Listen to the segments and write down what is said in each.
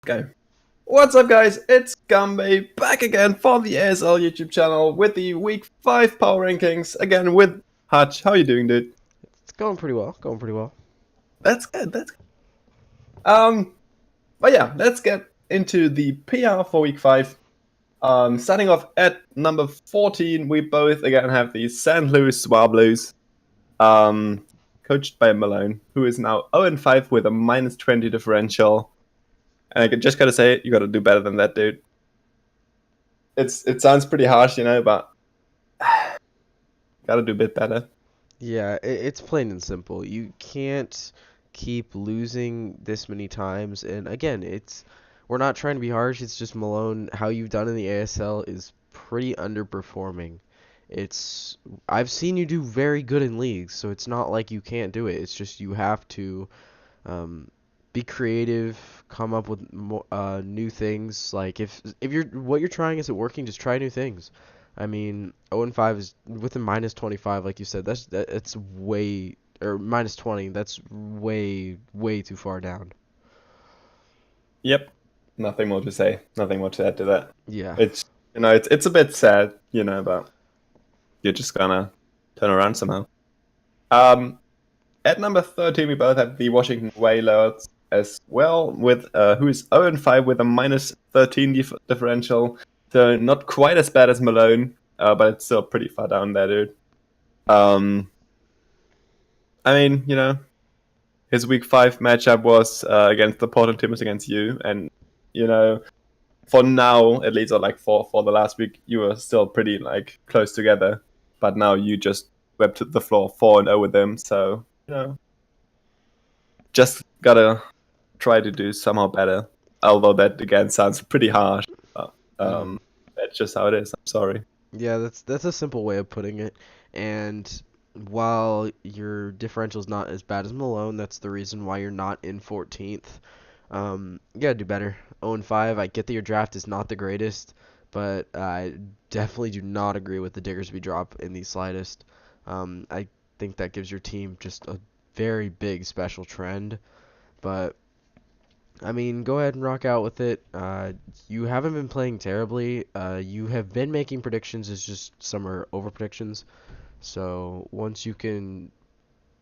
Go. What's up, guys? It's Gumby back again for the ASL YouTube channel with the Week 5 power rankings. Again with Hutch. How you doing, dude? It's going pretty well. Going pretty well. That's good. That's good. But yeah, let's get into the PR for Week 5. Starting off at number 14, we both again have the St. Louis Swablues, coached by Malone, who is now 0-5 with a -20 differential. And I just gotta say, you gotta do better than that, dude. It sounds pretty harsh, but gotta do a bit better. Yeah, it's plain and simple. You can't keep losing this many times. And again, we're not trying to be harsh. It's just Malone. How you've done in the ASL is pretty underperforming. It's I've seen you do very good in leagues, so it's not like you can't do it. It's just you have to be creative, come up with new things. Like if what you're trying isn't working, just try new things. I mean, 0-5 is with a -25, like you said. That's way or -20. That's way too far down. Yep. Nothing more to say. Nothing more to add to that. Yeah. It's a bit sad, but you're just gonna turn around somehow. Um, at number 13, we both have the Washington Whalers as well, with who is 0-5 with a -13 differential. So not quite as bad as Malone, but it's still pretty far down there, dude. I mean, his Week 5 matchup was against the Portland Timbers against you, and for now at least, or like for the last week, you were still pretty like close together. But now you just swept the floor 4-0 with them, so just gotta try to do somehow better. Although that again sounds pretty harsh. But, Mm. that's just how it is. I'm sorry. Yeah, that's a simple way of putting it. And while your differential is not as bad as Malone, that's the reason why you're not in 14th. You gotta do better. 0-5. I get that your draft is not the greatest, but I definitely do not agree with the Diggersby drop in the slightest. I think that gives your team just a very big special trend. But I mean, go ahead and rock out with it. You haven't been playing terribly. You have been making predictions. It's just some are over predictions. So once you can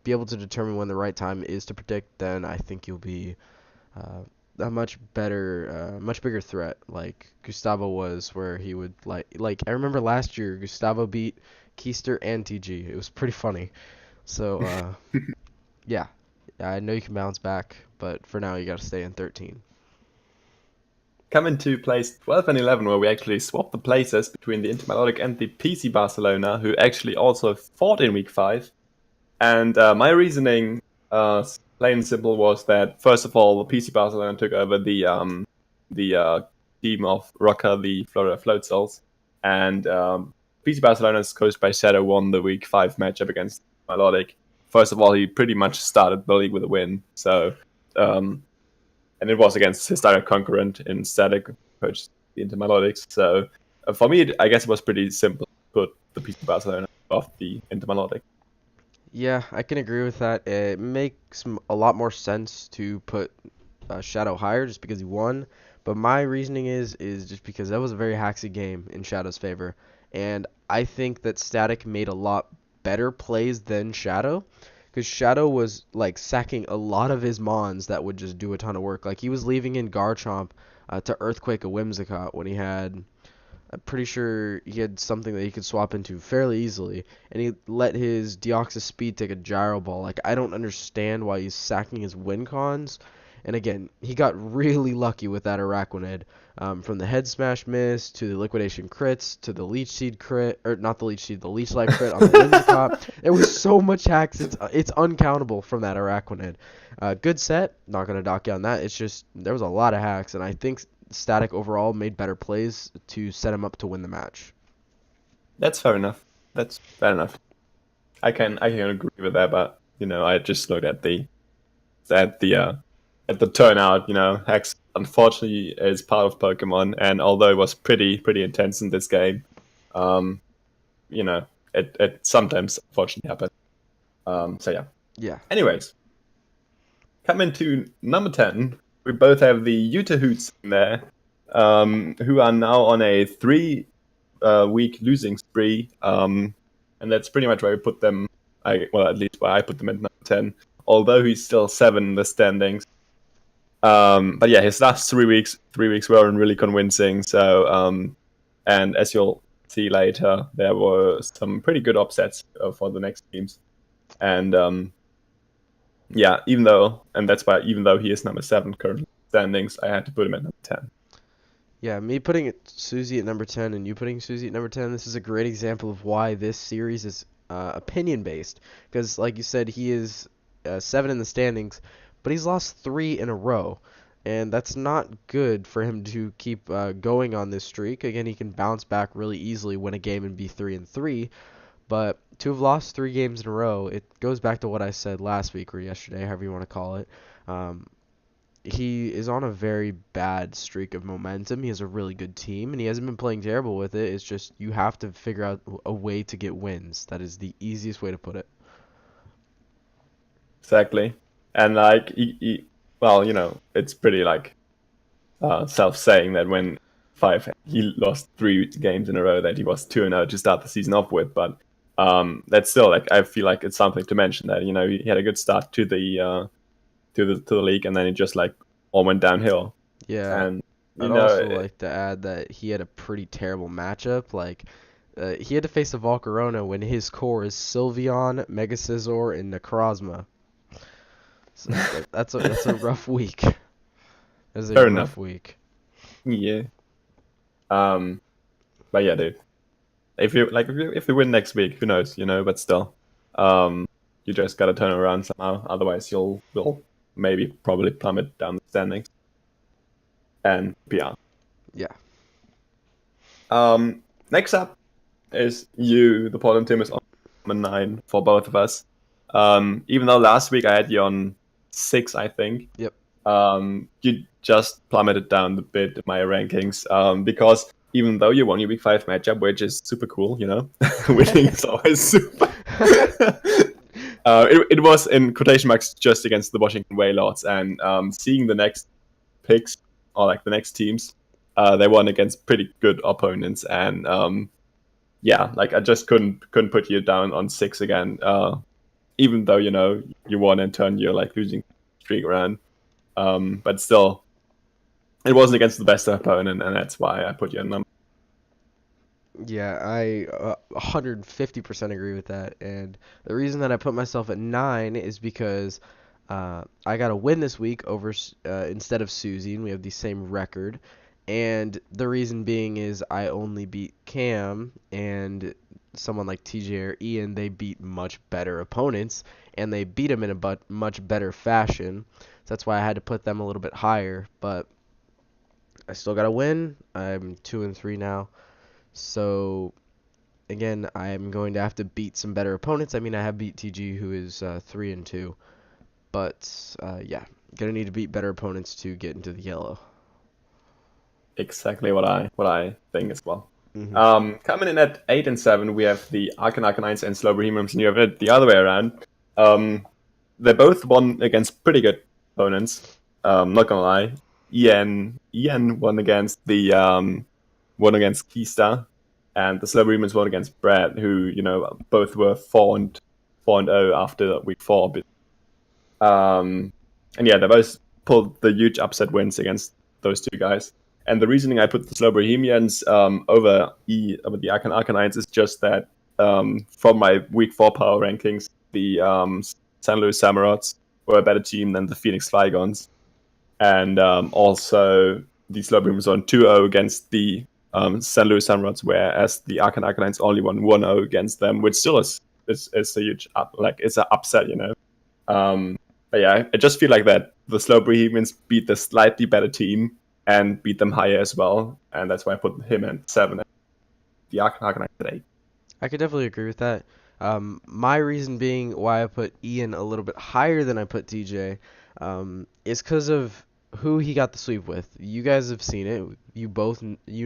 be able to determine when the right time is to predict, then I think you'll be uh, a much better, much bigger threat, like Gustavo was, where he would like I remember last year Gustavo beat Keister and TG. It was pretty funny. So yeah, I know you can bounce back, but for now you got to stay in 13. Come into place 12 and 11, where we actually swapped the places between the Intermelodic and the PC Barcelona, who actually also fought in Week 5. And my reasoning, plain and simple, was that first of all, PC Barcelona took over the team of Rocker, the Florida Float Cells, and PC Barcelona's coached by Shadow won the Week 5 matchup against Melodic. First of all, he pretty much started the league with a win, so and it was against his direct concurrent in Static, coached the Intermelodics. So for me, I guess it was pretty simple to put the PC Barcelona off the Intermelodic. Yeah, I can agree with that. It makes a lot more sense to put Shadow higher just because he won. But my reasoning is just because that was a very haxy game in Shadow's favor, and I think that Static made a lot better plays than Shadow, because Shadow was like sacking a lot of his mons that would just do a ton of work. Like he was leaving in Garchomp to Earthquake a Whimsicott when he had. I'm pretty sure he had something that he could swap into fairly easily, and he let his Deoxys Speed take a Gyro Ball. Like, I don't understand why he's sacking his win cons. And again, he got really lucky with that Araquanid. From the Head Smash miss, to the Liquidation crits, to the Leech Seed crit, or not the Leech Seed, the Leech Life crit on the Whimsicott. There was so much hacks, it's uncountable from that Araquanid. Good set, not going to dock you on that. It's just, there was a lot of hacks, and I think Static overall made better plays to set him up to win the match. That's fair enough. That's fair enough. I can agree with that, but I just looked at the at the turnout. Hex unfortunately is part of Pokemon, and although it was pretty intense in this game, um, it sometimes unfortunately happens. So yeah. Yeah. Anyways, come into number 10. we both have the Utah Hoots in there, who are now on a 3 week losing spree, and that's pretty much where we put them. At least where I put them at number 10. Although he's still 7 in the standings. But yeah, his last 3 weeks weren't really convincing. So, and as you'll see later, there were some pretty good upsets for the next teams. And yeah, even though he is number 7 currently standings, I had to put him at number 10. Yeah, me putting Susie at number 10 and you putting Susie at number 10, this is a great example of why this series is opinion-based. Because, like you said, he is 7 in the standings, but he's lost 3 in a row. And that's not good for him to keep going on this streak. Again, he can bounce back really easily, win a game, and be 3-3. But to have lost 3 games in a row, it goes back to what I said last week or yesterday, however you want to call it. He is on a very bad streak of momentum. He has a really good team, and he hasn't been playing terrible with it. It's just you have to figure out a way to get wins. That is the easiest way to put it. Exactly. And like, it's pretty like self-saying that when he lost 3 games in a row that he was 2-0 to start the season off with. But that's still like, I feel like it's something to mention that he had a good start to the league, and then it just like all went downhill. Yeah, And I'd also like to add that he had a pretty terrible matchup. Like, he had to face a Volcarona when his core is Sylveon, Mega Scizor, and Necrozma. So that's a rough week. That's a Fair rough enough. week. Yeah. But yeah, dude. If you win next week, who knows, but still. You just gotta turn around somehow, otherwise will probably plummet down the standings. And beyond. Yeah. Next up is you. The Portland team is on number 9 for both of us. Even though last week I had you on 6, I think. Yep. You just plummeted down a bit in my rankings. Because even though you won your week 5 matchup, which is super cool, winning is always super. It was in quotation marks just against the Washington Whalers, and seeing the next picks or like the next teams, they won against pretty good opponents, and like I just couldn't put you down on 6 again, even though you won and turned your like losing streak around, but still, it wasn't against the best opponent, and that's why I put you in number. Yeah, I 150% agree with that. And the reason that I put myself at 9 is because I got a win this week over instead of Susie, and we have the same record. And the reason being is I only beat Cam, and someone like TJ or Ian, they beat much better opponents, and they beat them in a much better fashion. So that's why I had to put them a little bit higher. But I still got a win. I'm 2-3 now. So, again, I'm going to have to beat some better opponents. I mean, I have beat TG, who is 3-2. But, yeah, going to need to beat better opponents to get into the yellow. Exactly what I think as well. Mm-hmm. Coming in at 8 and 7, we have the Arcanines and Slow Bohemians, and you have it the other way around. They both won against pretty good opponents. Not gonna lie, Ian won against Keista, and the Slow Bohemians won against Brad, who both were 4-0 after week 4. And yeah, they both pulled the huge upset wins against those two guys. And the reasoning I put the Slow Bohemians over the Arcanines is just that from my week 4 power rankings, the San Luis Samurats were a better team than the Phoenix Flygons. And also the Slow Bohemians won 2-0 against the San Luis Samurats, whereas the Arcanines only won 1-0 against them, which still is a huge it's an upset, But yeah, I just feel like that the Slow Bohemians beat the slightly better team and beat them higher as well, and that's why I put him at 7 and the Arcanines at 8. I could definitely agree with that. My reason being why I put Ian a little bit higher than I put TJ is because of who he got the sweep with. You guys have seen it. You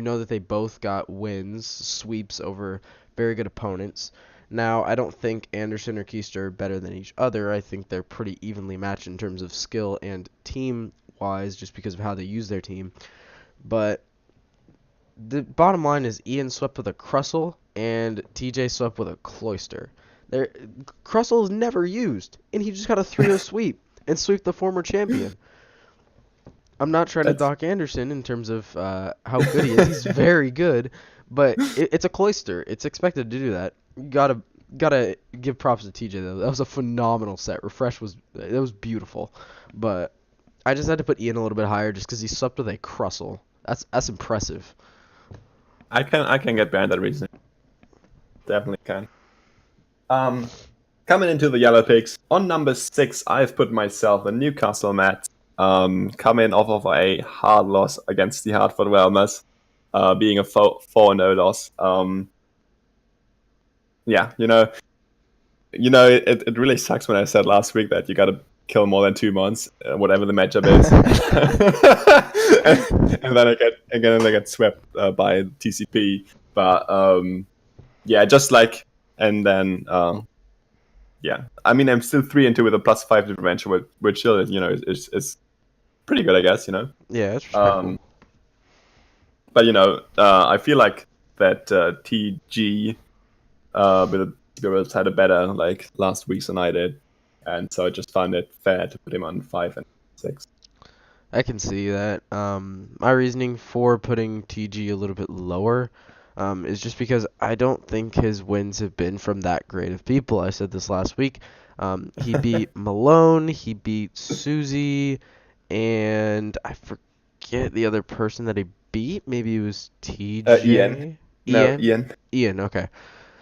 know that they both got wins, sweeps over very good opponents. Now, I don't think Anderson or Keister are better than each other. I think they're pretty evenly matched in terms of skill and team wise just because of how they use their team. But the bottom line is Ian swept with a Crustle and TJ swept with a Cloyster. Crustle is never used, and he just got a 3-0 sweep and sweep the former champion. I'm not trying to That's dock Anderson in terms of how good he is. He's very good, but it's a Cloyster. It's expected to do that. You gotta give props to TJ though. That was a phenomenal set. Refresh was beautiful, but I just had to put Ian a little bit higher just because he swept with a Crustle. That's impressive. I can get behind that reasoning. Definitely can. Coming into the yellow picks, on number 6, I've put myself a Newcastle Mets. Coming off of a hard loss against the Hartford Whalers, being a 4-0 loss. Yeah, it really sucks when I said last week that you got to kill more than 2 months, whatever the matchup is, and then I get swept by TCP. But yeah, just like, and then yeah, I mean, I'm still 3-2 with a +5 differential, which still is pretty good, I guess. Yeah, it's respectable. But I feel like that TG with the had a better last week than I did, and so I just found it fair to put him on 5 and 6. I can see that. My reasoning for putting TG a little bit lower is just because I don't think his wins have been from that great of people. I said this last week. He beat Malone, he beat Susie, and I forget the other person that he beat. Maybe it was TJ? Ian. No, Ian. Ian, okay.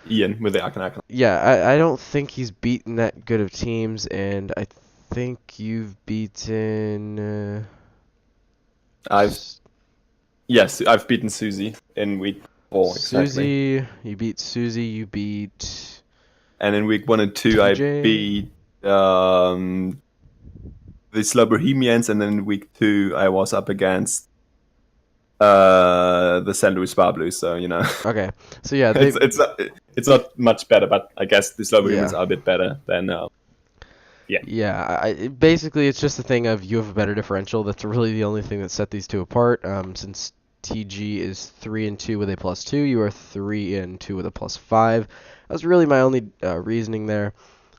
Ian with the Akan. Yeah, I don't think he's beaten that good of teams, and I think you've beaten... I've beaten Susie in week 4. Susie, Exactly. you beat Susie, you beat... And in week 1 and 2, TJ? I beat the Slow Bohemians, and then in week 2, I was up against the St. Louis Spa Blues. So Okay, so yeah, it's not much better, but I guess the Slow Bohemians Yeah. are a bit better than yeah. Yeah, basically it's just a thing of you have a better differential. That's really the only thing that set these two apart. Since TG is 3-2 with a +2, you are 3-2 with a +5. That's really my only reasoning there.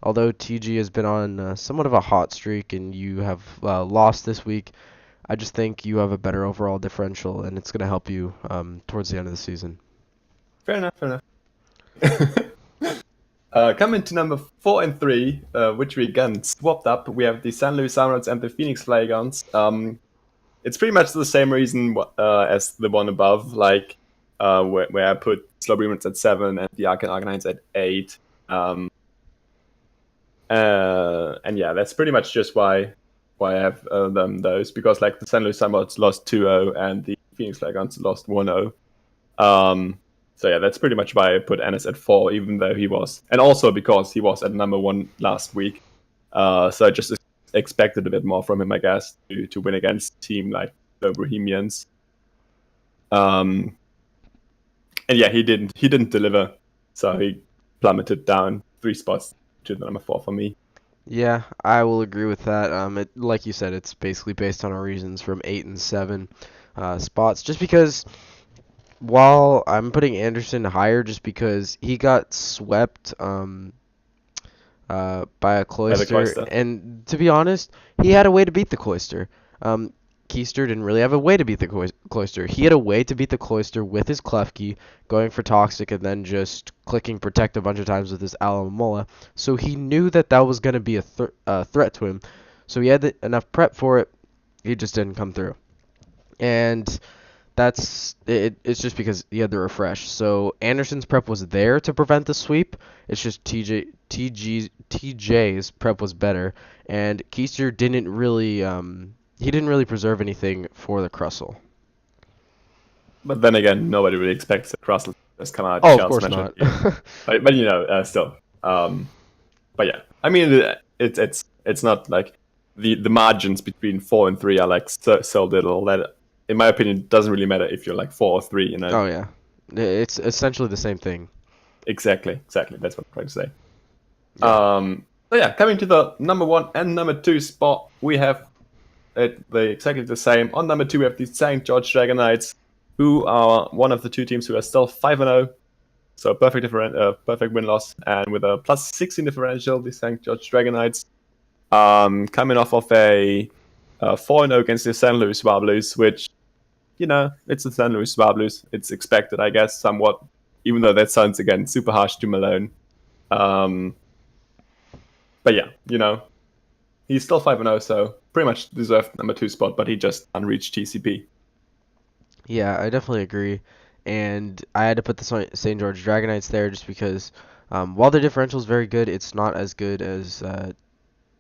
Although TG has been on somewhat of a hot streak and you have lost this week, I just think you have a better overall differential and it's going to help you towards the end of the season. Fair enough. Coming to number 4 and 3, which we again swapped up. We have the San Luis Emeralds and the Phoenix Flagons. It's pretty much the same reason as the one above, where I put Slow Bohemians at 7 and the Arcanines at 8. And yeah, that's pretty much just why I have those, because the San Luis Emeralds lost 2-0 and the Phoenix Flagons lost 1-0. So yeah, that's pretty much why I put Ennis at 4, even though he was, and also because he was at number 1 last week. So I just expected a bit more from him, I guess, to win against a team like the Bohemians. And yeah, he didn't deliver, so he plummeted down 3 spots to the number 4 for me. Yeah, I will agree with that. Like you said, it's basically based on our reasons from 8 and 7 spots, just because. While I'm putting Anderson higher just because he got swept by a Cloyster, and to be honest, he had a way to beat the Cloyster. Keister didn't really have a way to beat the Cloyster. He had a way to beat the Cloyster with his Klefki, going for Toxic, and then just clicking Protect a bunch of times with his Alamola. So he knew that was going to be a threat to him. So he had enough prep for it. He just didn't come through. And that's it. It's just because he had the refresh. So Anderson's prep was there to prevent the sweep. It's just TJ's prep was better, and Keister didn't really preserve anything for the Crustle. But then again, nobody really expects the Crustle to just come out. Oh, of course not. but still. But yeah, I mean, it's not like the margins between 4 and 3 are so little that, in my opinion, it doesn't really matter if you're 4 or 3, Oh yeah, it's essentially the same thing. Exactly. That's what I'm trying to say. Yeah. So yeah, coming to the number 1 and number 2 spot, we have they're exactly the same. On number 2, we have the St. George Dragon Knights, who are one of the 2 teams who are still 5-0. So perfect win-loss. And with a plus 16 differential, the St. George Dragon Knights coming off of a 4-0 against the St. Louis Warblers, which, it's the St. Louis Warblers. It's expected, I guess, somewhat, even though that sounds, again, super harsh to Malone. But yeah, he's still 5-0, so pretty much deserved number 2 spot, but he just unreached TCP. Yeah, I definitely agree. And I had to put the St. George Dragon Knights there just because while their differential is very good, it's not as good as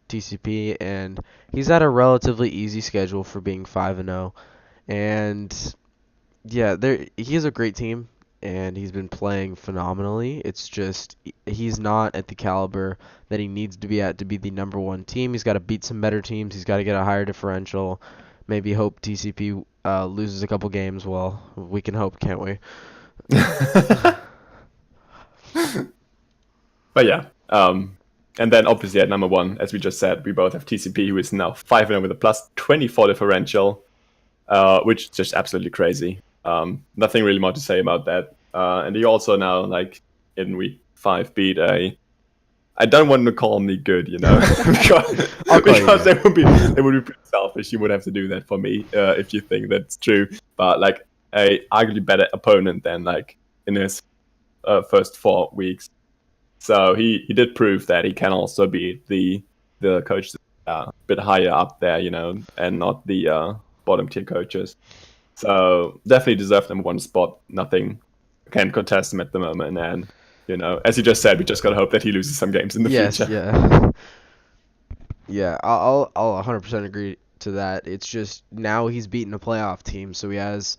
TCP, and he's had a relatively easy schedule for being 5-0. And yeah, he has a great team, and he's been playing phenomenally. It's just he's not at the caliber that he needs to be at to be the number 1 team. He's got to beat some better teams. He's got to get a higher differential. Maybe hope TCP loses a couple games. Well, we can hope, can't we? But yeah, and then obviously at number 1, as we just said, we both have TCP, who is now 5-0 with a plus 24 differential, which is just absolutely crazy. Nothing really more to say about that. And he also now, like, in week 5, beat I don't want to call me good, because they would be pretty selfish. You would have to do that for me if you think that's true. But like a arguably better opponent than like in his first 4 weeks. So he did prove that he can also be the coach a bit higher up there, and not the bottom tier coaches. So definitely deserved number 1 spot. Nothing can contest him at the moment, and as you just said, we just gotta hope that he loses some games in the future. Yeah. Yeah, I'll 100% agree to that. It's just now he's beaten a playoff team, so he has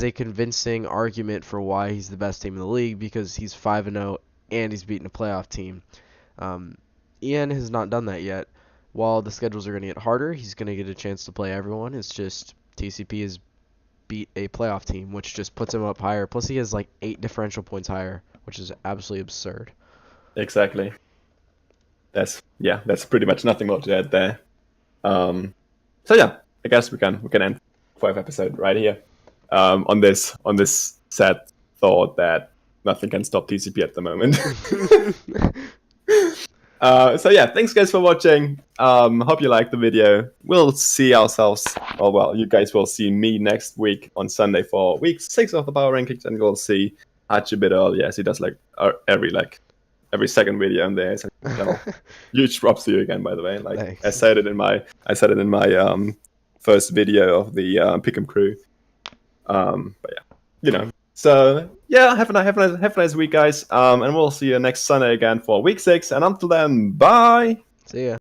a convincing argument for why he's the best team in the league because he's 5-0 and he's beaten a playoff team. Ian has not done that yet. While the schedules are going to get harder, he's going to get a chance to play everyone. It's just TCP has beat a playoff team, which just puts him up higher. Plus, he has like 8 differential points higher, which is absolutely absurd. Exactly. That's pretty much nothing more to add there. So yeah, I guess we can end 5 episode right here. On this sad thought that nothing can stop TCP at the moment. So yeah, thanks guys for watching. Hope you liked the video. We'll see ourselves, well, you guys will see me next week on Sunday for week 6 of the Power Rankings, and we'll see Hatch a bit earlier, as he does like every second video on there. So, huge props to you again, by the way. Like thanks. I said it in my first video of the Pick'em crew. But yeah, So yeah, have a nice week, guys. And we'll see you next Sunday again for week 6. And until then, bye. See ya.